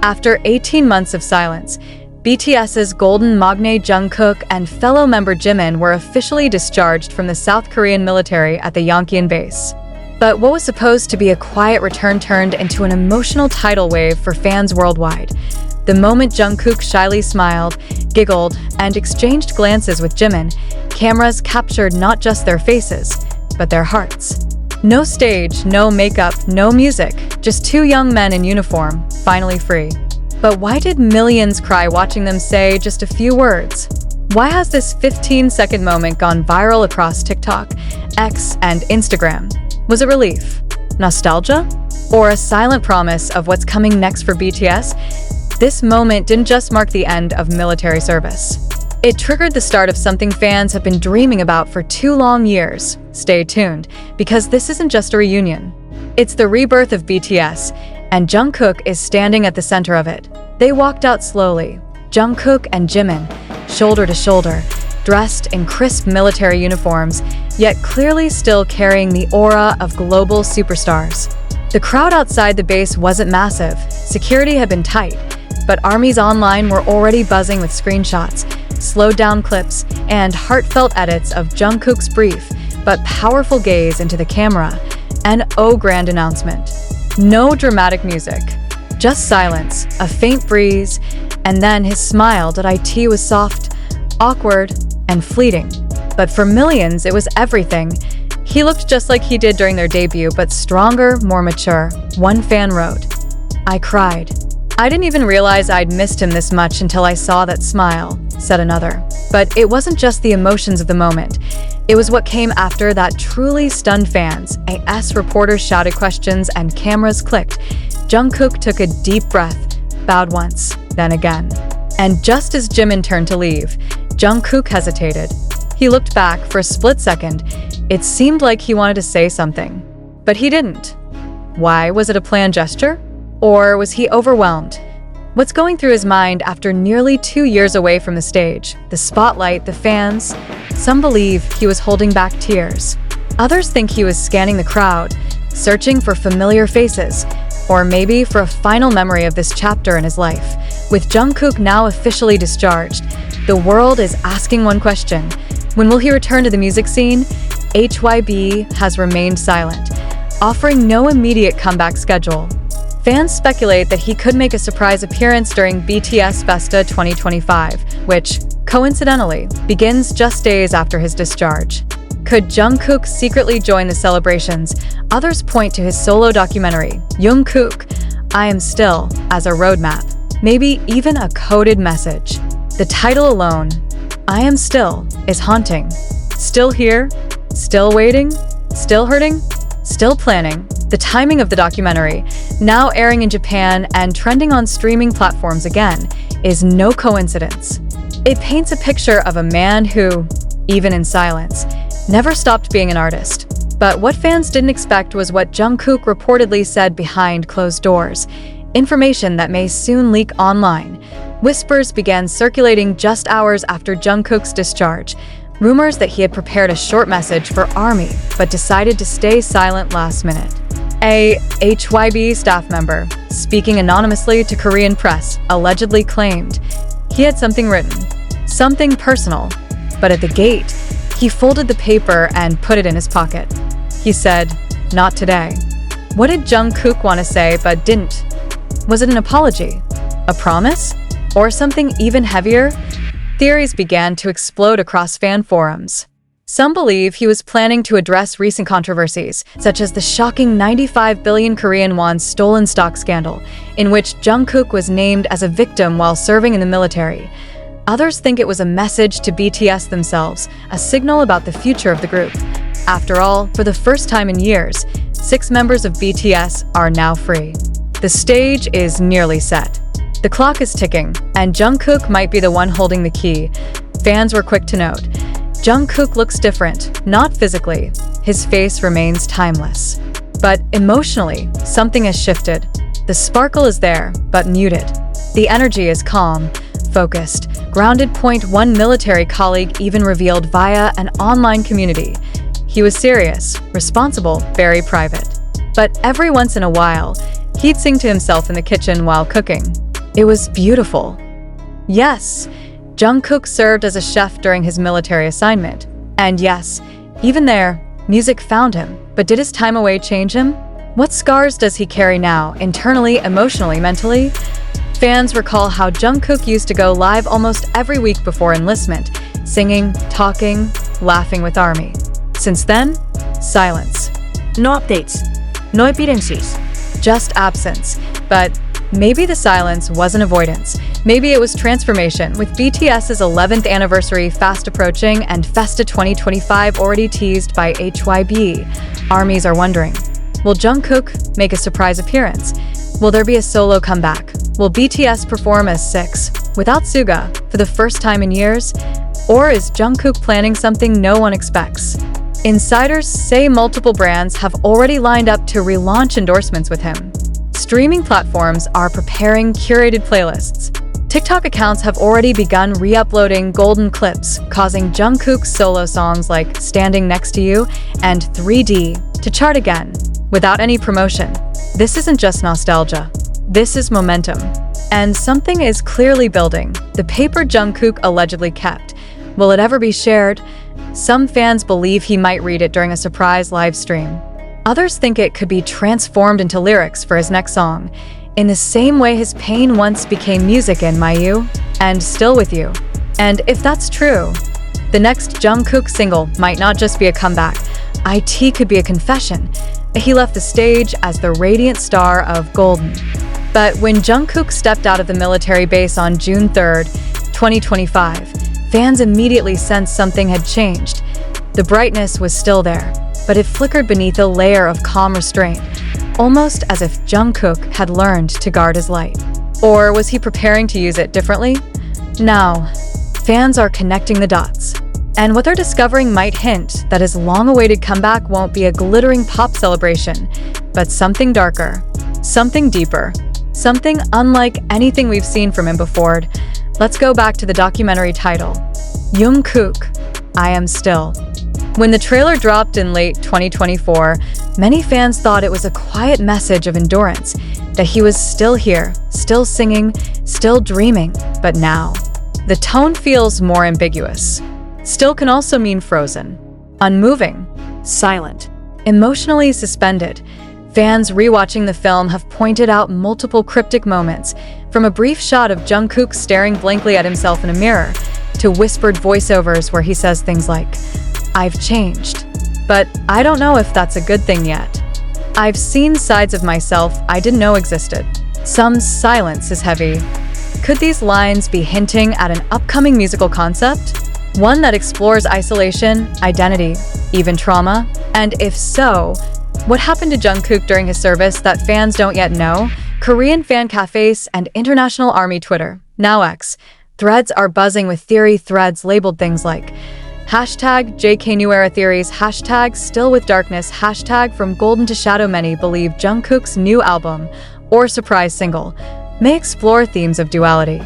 After 18 months of silence, BTS's golden maknae Jungkook and fellow member Jimin were officially discharged from the South Korean military at the Yongkyon base. But what was supposed to be a quiet return turned into an emotional tidal wave for fans worldwide. The moment Jungkook shyly smiled, giggled, and exchanged glances with Jimin, cameras captured not just their faces, but their hearts. No stage, no makeup, no music, just two young men in uniform, finally free. But why did millions cry watching them say just a few words? Why has this 15-second moment gone viral across TikTok, X, and Instagram? Was it relief? Nostalgia? Or a silent promise of what's coming next for BTS? This moment didn't just mark the end of military service. It triggered the start of something fans have been dreaming about for 2 long years. Stay tuned, because this isn't just a reunion. It's the rebirth of BTS, and Jungkook is standing at the center of it. They walked out slowly, Jungkook and Jimin, shoulder to shoulder, dressed in crisp military uniforms, yet clearly still carrying the aura of global superstars. The crowd outside the base wasn't massive, security had been tight, but armies online were already buzzing with screenshots, slowed-down clips, and heartfelt edits of Jungkook's brief but powerful gaze into the camera. An grand announcement. No dramatic music, just silence, a faint breeze, and then his smile that IT was soft, awkward, and fleeting. But for millions, it was everything. He looked just like he did during their debut, but stronger, more mature. One fan wrote, "I cried. I didn't even realize I'd missed him this much until I saw that smile," said another. But it wasn't just the emotions of the moment. It was what came after that truly stunned fans. AS reporters shouted questions and cameras clicked. Jungkook took a deep breath, bowed once, then again. And just as Jimin turned to leave, Jungkook hesitated. He looked back for a split second. It seemed like he wanted to say something, but he didn't. Why? Was it a planned gesture? Or was he overwhelmed? What's going through his mind after nearly 2 years away from the stage, the spotlight, the fans? Some believe he was holding back tears. Others think he was scanning the crowd, searching for familiar faces, or maybe for a final memory of this chapter in his life. With Jungkook now officially discharged, the world is asking one question. When will he return to the music scene? HYB has remained silent, offering no immediate comeback schedule. Fans speculate that he could make a surprise appearance during BTS Festa 2025, which, coincidentally, begins just days after his discharge. Could Jungkook secretly join the celebrations? Others point to his solo documentary, Jungkook, I Am Still, as a roadmap, maybe even a coded message. The title alone, I Am Still, is haunting. Still here? Still waiting? Still hurting? Still planning. The timing of the documentary, now airing in Japan and trending on streaming platforms again, is no coincidence. It paints a picture of a man who, even in silence, never stopped being an artist. But what fans didn't expect was what Jungkook reportedly said behind closed doors, information that may soon leak online. Whispers began circulating just hours after Jungkook's discharge, rumors that he had prepared a short message for ARMY but decided to stay silent last minute. A HYB staff member, speaking anonymously to Korean press, allegedly claimed he had something written, something personal, but at the gate, he folded the paper and put it in his pocket. He said, "Not today." What did Jungkook want to say but didn't? Was it an apology? A promise? Or something even heavier? Theories began to explode across fan forums. Some believe he was planning to address recent controversies, such as the shocking 95 billion Korean won stolen stock scandal, in which Jungkook was named as a victim while serving in the military. Others think it was a message to BTS themselves, a signal about the future of the group. After all, for the first time in years, 6 members of BTS are now free. The stage is nearly set. The clock is ticking, and Jungkook might be the one holding the key. Fans were quick to note, Jungkook looks different, not physically. His face remains timeless. But emotionally, something has shifted. The sparkle is there, but muted. The energy is calm, focused, grounded. One military colleague even revealed via an online community. He was serious, responsible, very private. But every once in a while, he'd sing to himself in the kitchen while cooking. It was beautiful. Yes, Jungkook served as a chef during his military assignment. And yes, even there, music found him. But did his time away change him? What scars does he carry now, internally, emotionally, mentally? Fans recall how Jungkook used to go live almost every week before enlistment, singing, talking, laughing with ARMY. Since then, silence. No updates. No evidences. Just absence. But maybe the silence wasn't avoidance. Maybe it was transformation, with BTS's 11th anniversary fast approaching and Festa 2025 already teased by HYB. ARMYs are wondering, will Jungkook make a surprise appearance? Will there be a solo comeback? Will BTS perform as 6, without Suga, for the first time in years? Or is Jungkook planning something no one expects? Insiders say multiple brands have already lined up to relaunch endorsements with him. Streaming platforms are preparing curated playlists. TikTok accounts have already begun re-uploading golden clips, causing Jungkook's solo songs like Standing Next to You and 3D to chart again, without any promotion. This isn't just nostalgia. This is momentum. And something is clearly building. The paper Jungkook allegedly kept. Will it ever be shared? Some fans believe he might read it during a surprise live stream. Others think it could be transformed into lyrics for his next song, in the same way his pain once became music in My You and Still With You. And if that's true, the next Jungkook single might not just be a comeback. IT could be a confession. He left the stage as the radiant star of Golden. But when Jungkook stepped out of the military base on June 3rd, 2025, fans immediately sensed something had changed. The brightness was still there, but it flickered beneath a layer of calm restraint, almost as if Jungkook had learned to guard his light. Or was he preparing to use it differently? Now, fans are connecting the dots. And what they're discovering might hint that his long-awaited comeback won't be a glittering pop celebration, but something darker, something deeper, something unlike anything we've seen from him before. Let's go back to the documentary title, Jungkook, I Am Still. When the trailer dropped in late 2024, many fans thought it was a quiet message of endurance, that he was still here, still singing, still dreaming. But now, the tone feels more ambiguous. Still can also mean frozen, unmoving, silent, emotionally suspended. Fans rewatching the film have pointed out multiple cryptic moments, from a brief shot of Jungkook staring blankly at himself in a mirror, to whispered voiceovers where he says things like, I've changed, but I don't know if that's a good thing yet. I've seen sides of myself I didn't know existed. Some silence is heavy. Could these lines be hinting at an upcoming musical concept? One that explores isolation, identity, even trauma? And if so, what happened to Jungkook during his service that fans don't yet know? Korean fan cafes and international ARMY Twitter, now X, threads are buzzing with theory threads labeled things like hashtag JK New Era Theories, hashtag Still With Darkness, hashtag From Golden to Shadow. Many believe Jungkook's new album, or surprise single, may explore themes of duality,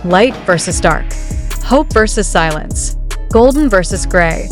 light versus dark, hope versus silence, golden versus gray.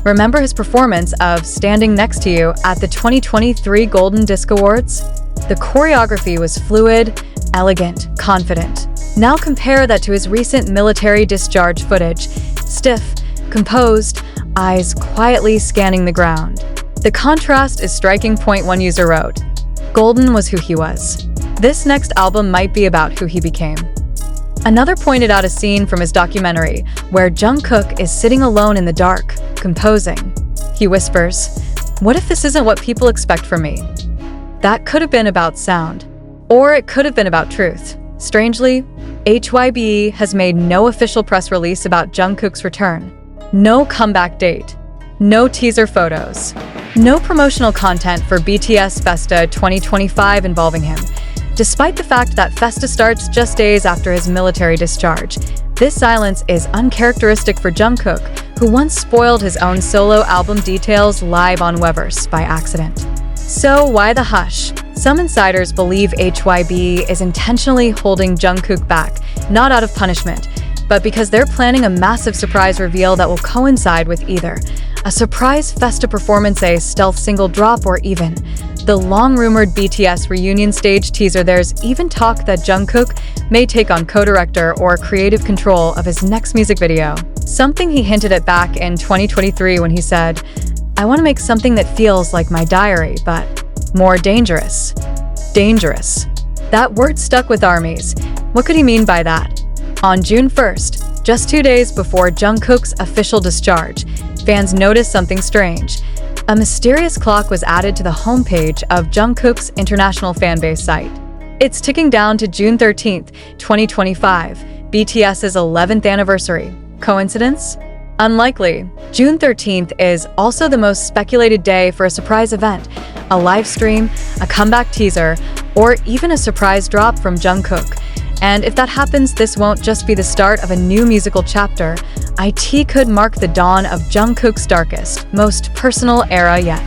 Remember his performance of Standing Next to You at the 2023 Golden Disc Awards? The choreography was fluid, elegant, confident. Now compare that to his recent military discharge footage, stiff, composed, eyes quietly scanning the ground. The contrast is striking. One user wrote, Golden was who he was. This next album might be about who he became. Another pointed out a scene from his documentary where Jungkook is sitting alone in the dark, composing. He whispers, what if this isn't what people expect from me? That could have been about sound, or it could have been about truth. Strangely, HYB has made no official press release about Jungkook's return. No comeback date, no teaser photos, no promotional content for BTS Festa 2025 involving him. Despite the fact that Festa starts just days after his military discharge, this silence is uncharacteristic for Jungkook, who once spoiled his own solo album details live on Weverse by accident. So why the hush? Some insiders believe HYB is intentionally holding Jungkook back, not out of punishment, but because they're planning a massive surprise reveal that will coincide with either a surprise Festa performance, a stealth single drop, or even the long-rumored BTS reunion stage teaser, there's even talk that Jungkook may take on co-director or creative control of his next music video. Something he hinted at back in 2023 when he said, "I want to make something that feels like my diary, but more dangerous." Dangerous. That word stuck with ARMYs. What could he mean by that? On June 1st, just 2 days before Jungkook's official discharge, fans noticed something strange. A mysterious clock was added to the homepage of Jungkook's international fanbase site. It's ticking down to June 13th, 2025, BTS's 11th anniversary. Coincidence? Unlikely. June 13th is also the most speculated day for a surprise event, a live stream, a comeback teaser, or even a surprise drop from Jungkook. And if that happens, this won't just be the start of a new musical chapter. It could mark the dawn of Jungkook's darkest, most personal era yet.